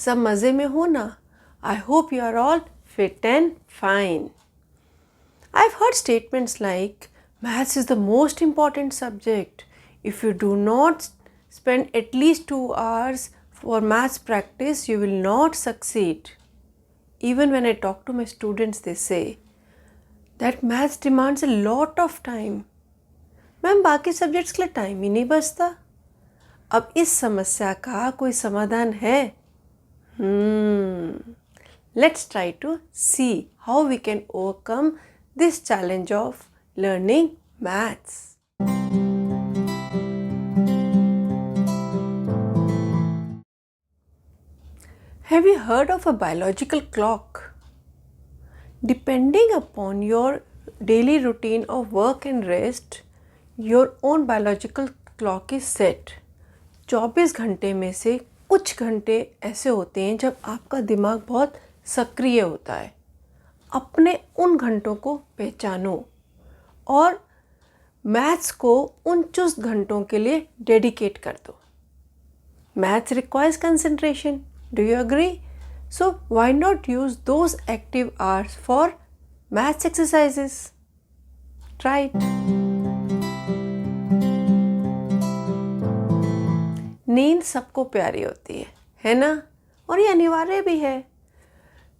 सब मज़े में हो ना? I hope you are all fit and fine. I've heard statements like, maths is the most important subject. If you do not spend at least 2 hours for maths practice, you will not succeed. Even when I talk to my students, they say that maths demands a lot of time. Ma'am बाकी subjects के लिए time ही नहीं बचता। अब इस समस्या का कोई समाधान है? Let's try to see how we can overcome this challenge of learning maths. Have you heard of a biological clock? Depending upon your daily routine of work and rest, your own biological clock is set. 24 घंटे में से कुछ घंटे ऐसे होते हैं जब आपका दिमाग बहुत सक्रिय होता है। अपने उन घंटों को पहचानो और मैथ्स को उन चुस्त घंटों के लिए डेडिकेट कर दो। Maths requires concentration, do you agree? So why not use those active hours for maths exercises? Try it. नींद सबको प्यारी होती है ना? और ये अनिवार्य भी है।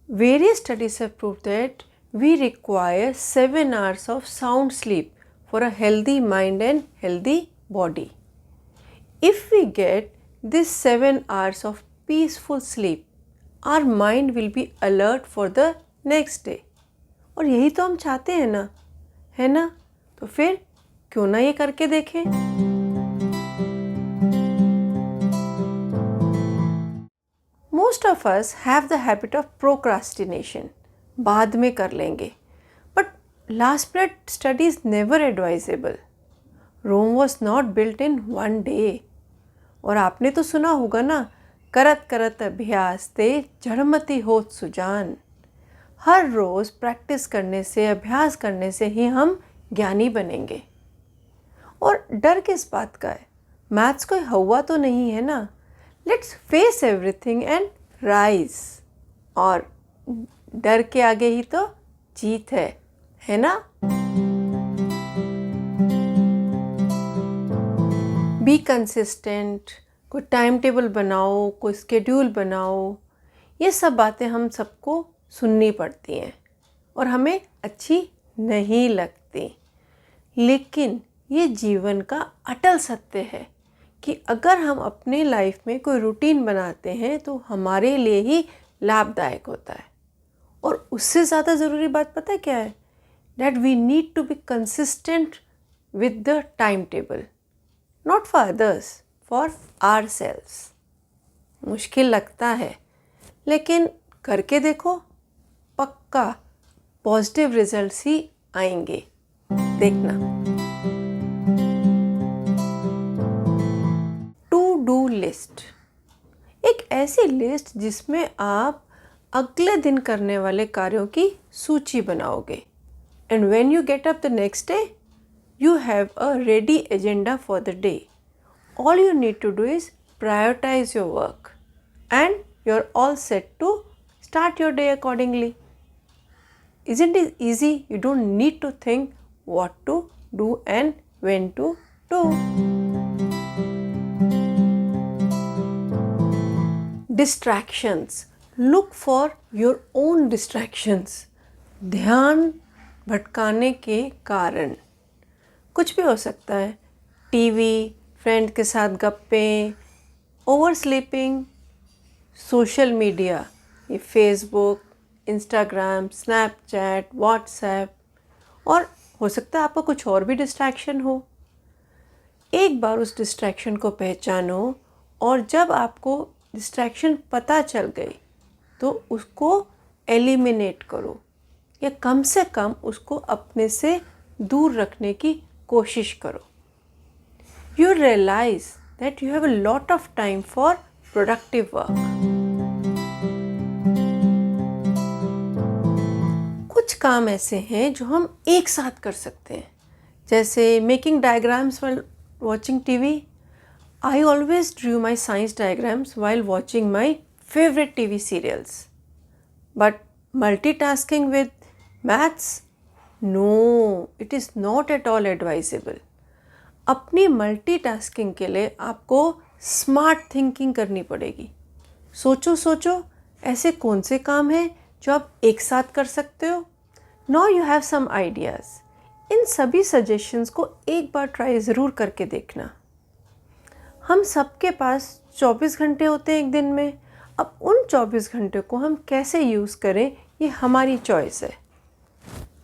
Various studies have proved that we require 7 hours of sound sleep for a healthy mind and healthy body. If we get this 7 hours of peaceful sleep, our mind will be alert for the next day. और यही तो हम चाहते हैं ना, है ना? तो फिर क्यों ना ये करके देखें? Most of us have the habit of procrastination. बाद में कर लेंगे. But last minute study is never advisable. Rome was not built in one day. और आपने तो सुना होगा ना, करत करत अभ्यास ते जड़मति होत सुजान। हर रोज़ प्रैक्टिस करने से, अभ्यास करने से ही हम ज्ञानी बनेंगे। और डर किस बात का है? मैथ्स कोई हवा तो नहीं है ना। Let's face everything and rise. और डर के आगे ही तो जीत है ना? बी कंसिस्टेंट, कोई टाइम टेबल बनाओ, कोई स्केड्यूल बनाओ। ये सब बातें हम सबको सुननी पड़ती हैं और हमें अच्छी नहीं लगती, लेकिन ये जीवन का अटल सत्य है कि अगर हम अपने लाइफ में कोई रूटीन बनाते हैं तो हमारे लिए ही लाभदायक होता है। और उससे ज़्यादा ज़रूरी बात पता है क्या है? That we need to be consistent with the timetable, not for others, for ourselves. मुश्किल लगता है, लेकिन करके देखो, पक्का पॉजिटिव रिजल्ट्स ही आएंगे, देखना। टू लिस्ट, एक ऐसी लिस्ट जिसमें आप अगले दिन करने वाले कार्यों की सूची बनाओगे। And when you get up the next day, you have a ready agenda for the day. All you need to do is prioritize your work and you're all set to start your day accordingly. Isn't it easy? You don't need to think what to do and when to do. Distractions. Look for your own distractions. ध्यान भटकाने के कारण कुछ भी हो सकता है। TV, friend के साथ गप्पें, ओवर स्लीपिंग, सोशल मीडिया, ये फेसबुक, इंस्टाग्राम, स्नैपचैट, व्हाट्सएप, और हो सकता है आपको कुछ और भी डिस्ट्रैक्शन हो। एक बार उस डिस्ट्रैक्शन को पहचानो और जब आपको डिस्ट्रैक्शन पता चल गई तो उसको एलिमिनेट करो या कम से कम उसको अपने से दूर रखने की कोशिश करो। You realize that you have a lot of time for productive work. कुछ काम ऐसे हैं जो हम एक साथ कर सकते हैं, जैसे making diagrams while watching TV. I always drew my science diagrams while watching my favorite TV serials. But multitasking with maths? No, it is not at all advisable. अपनी मल्टीटास्किंग के लिए आपको स्मार्ट थिंकिंग करनी पड़ेगी. सोचो सोचो ऐसे कौन से काम हैं जो आप एक साथ कर सकते हो. Now you have some ideas. इन सभी सजेशंस को एक बार ट्राई ज़रूर करके देखना. हम सबके पास 24 घंटे होते हैं एक दिन में. अब उन 24 घंटे को हम कैसे यूज़ करें ये हमारी चॉइस है.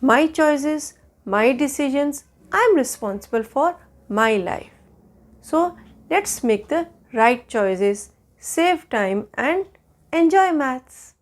My choices, my decisions, I am responsible for my life. So let's make the right choices, save time and enjoy maths.